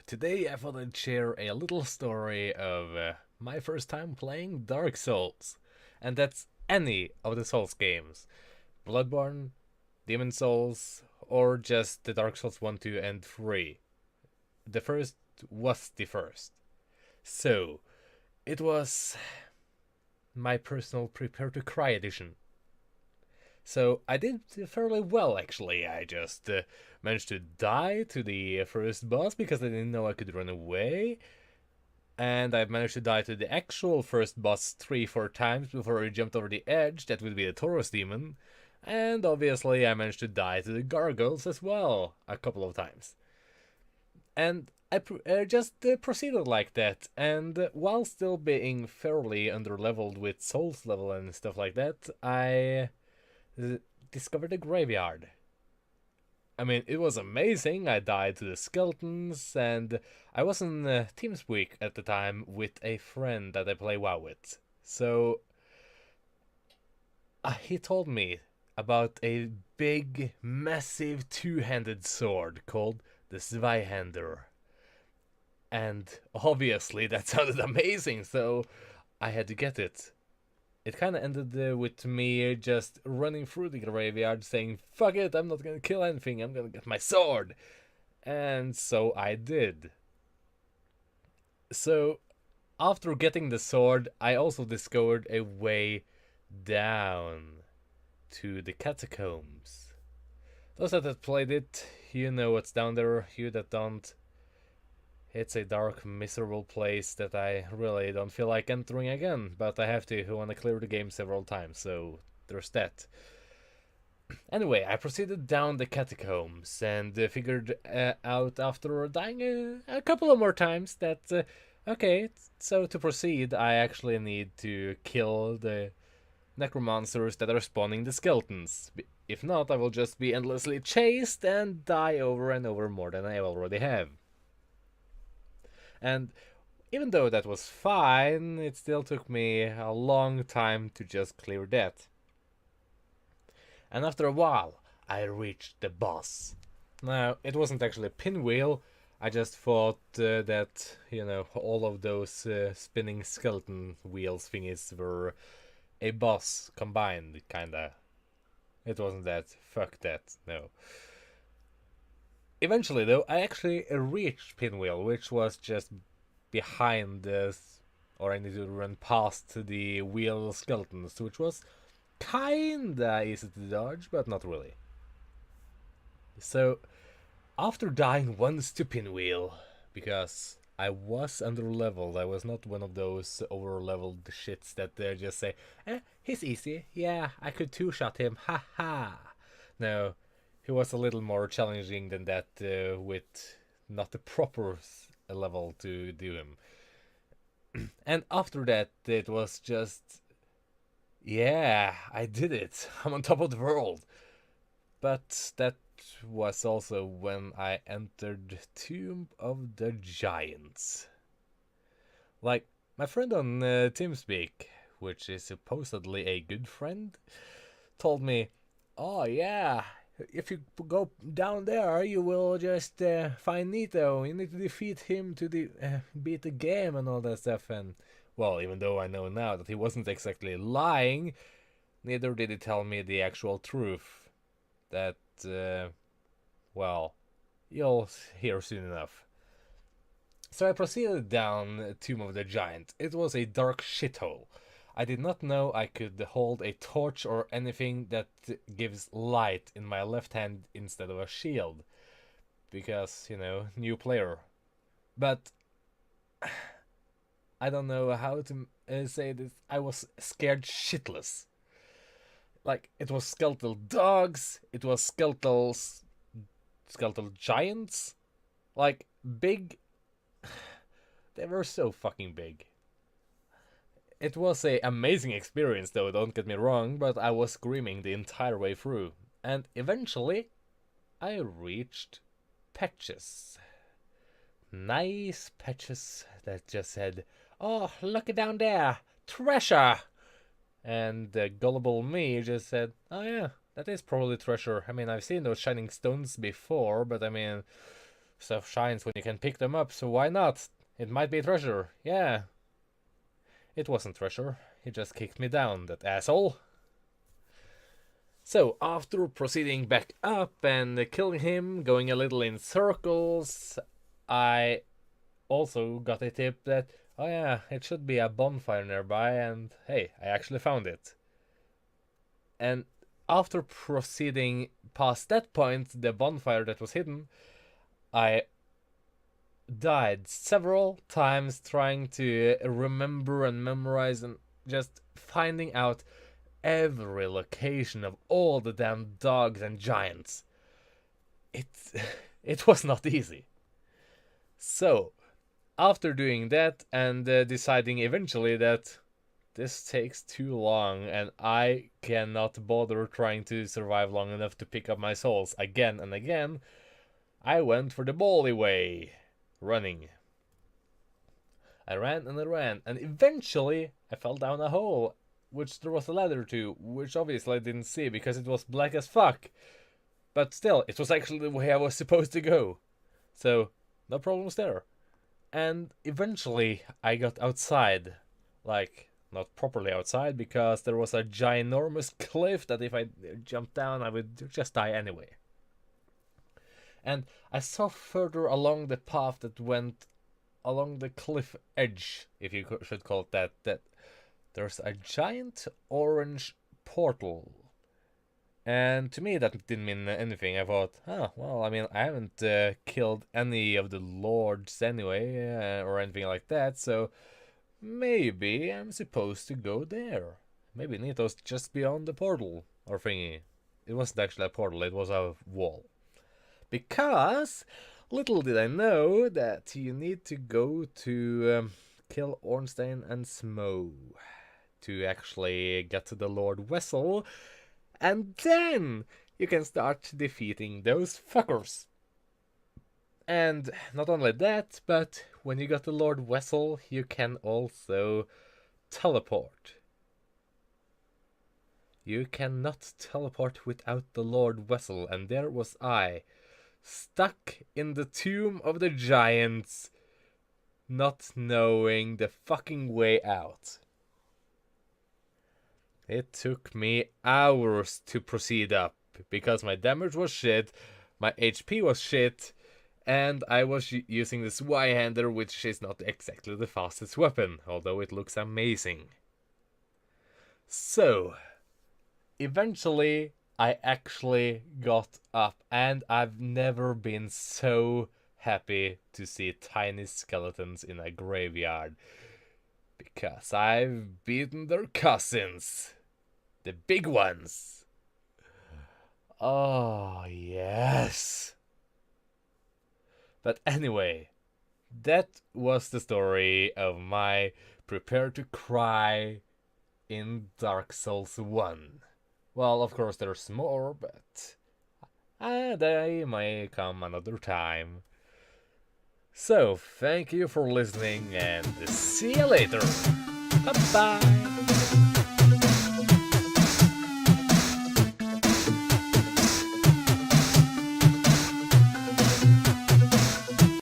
Today I thought I'd share a little story of my first time playing Dark Souls. And that's any of the Souls games: Bloodborne, Demon Souls, or just the Dark Souls 1, 2, and 3. The first was the first. So, it was my personal Prepare to Cry edition. So I did fairly well, actually. I just managed to die to the first boss because I didn't know I could run away. And I managed to die to the actual first boss 3-4 times before I jumped over the edge. That would be the Tauros demon. And obviously I managed to die to the gargoyles as well a couple of times. And I just proceeded like that. And while still being fairly underleveled with souls level and stuff like that, I discovered a graveyard. I mean, it was amazing. I died to the skeletons, and I was in TeamSpeak at the time with a friend that I play WoW with. So he told me about a big, massive two-handed sword called the Zweihander. And obviously that sounded amazing, so I had to get it. It kind of ended with me just running through the graveyard saying, fuck it, I'm not gonna kill anything, I'm gonna get my sword. And so I did. So, after getting the sword, I also discovered a way down to the catacombs. Those that have played it, you know what's down there. You that don't, it's a dark, miserable place that I really don't feel like entering again, but I have to. I want to clear the game several times, so there's that. Anyway, I proceeded down the catacombs and figured out after dying a couple of more times that, okay, so to proceed, I actually need to kill the necromancers that are spawning the skeletons. If not, I will just be endlessly chased and die over and over more than I already have. And even though that was fine, it still took me a long time to just clear that. And after a while, I reached the boss. Now, it wasn't actually a pinwheel. I just thought that, all of those spinning skeleton wheels thingies were a boss combined, kinda. It wasn't that. Fuck that. No. Eventually, though, I actually reached Pinwheel, which was just behind this, or I needed to run past the wheel skeletons, which was kinda easy to dodge, but not really. So, after dying once to Pinwheel, because I was under-leveled, I was not one of those over-leveled shits that just say, he's easy, yeah, I could two-shot him, haha. No, he was a little more challenging than that, with not the proper level to do him. And after that, it was just, yeah, I did it. I'm on top of the world. But that was also when I entered Tomb of the Giants. Like, my friend on TeamSpeak, which is supposedly a good friend, told me, oh yeah, if you go down there, you will just find Nito. You need to defeat him to beat the game and all that stuff. And, well, even though I know now that he wasn't exactly lying, neither did he tell me the actual truth. That, well, you'll hear soon enough. So I proceeded down Tomb of the Giant. It was a dark shithole. I did not know I could hold a torch or anything that gives light in my left hand instead of a shield. Because, new player. But I don't know how to say this. I was scared shitless. Like, it was skeletal dogs, it was skeletal giants. Like, big. They were so fucking big. It was a amazing experience though, don't get me wrong, but I was screaming the entire way through. And eventually, I reached patches. Nice patches that just said, oh, look down there, treasure! And gullible me just said, oh yeah, that is probably treasure. I mean, I've seen those shining stones before, but I mean, Stuff shines when you can pick them up, so why not? It might be treasure, yeah. It wasn't treasure, he just kicked me down, that asshole. So, after proceeding back up and killing him, going a little in circles, I also got a tip that, oh yeah, it should be a bonfire nearby, and hey, I actually found it. And after proceeding past that point, the bonfire that was hidden, I died several times trying to remember and memorize and just finding out every location of all the damn dogs and giants. It was not easy. So, after doing that and deciding eventually that this takes too long and I cannot bother trying to survive long enough to pick up my souls again and again, I went for the bally way, running. I ran and I ran, and eventually I fell down a hole, which there was a ladder to, which obviously I didn't see because it was black as fuck. But still, it was actually the way I was supposed to go. So, no problems there. And eventually I got outside. Like, not properly outside, because there was a ginormous cliff that if I jumped down I would just die anyway. And I saw further along the path that went along the cliff edge, if you should call it that, that there's a giant orange portal. And to me that didn't mean anything. I thought, oh, well, I mean, I haven't killed any of the lords anyway, or anything like that, so maybe I'm supposed to go there. Maybe Nito's just beyond the portal, or thingy. It wasn't actually a portal, it was a wall. Because, little did I know that you need to go to kill Ornstein and Smough to actually get to the Lord Wessel, and then you can start defeating those fuckers. And not only that, but when you got the Lord Wessel, you can also teleport. You cannot teleport without the Lord Wessel, and there was I, stuck in the tomb of the giants, not knowing the fucking way out. It took me hours to proceed up, because my damage was shit, my HP was shit, and I was using the Zweihander, which is not exactly the fastest weapon, although it looks amazing. So, eventually I actually got up, and I've never been so happy to see tiny skeletons in a graveyard. Because I've beaten their cousins. The big ones. Oh, yes. But anyway, that was the story of my prepare to cry in Dark Souls 1. Well, of course there's more, but they may come another time. So, thank you for listening, and see you later. Bye-bye.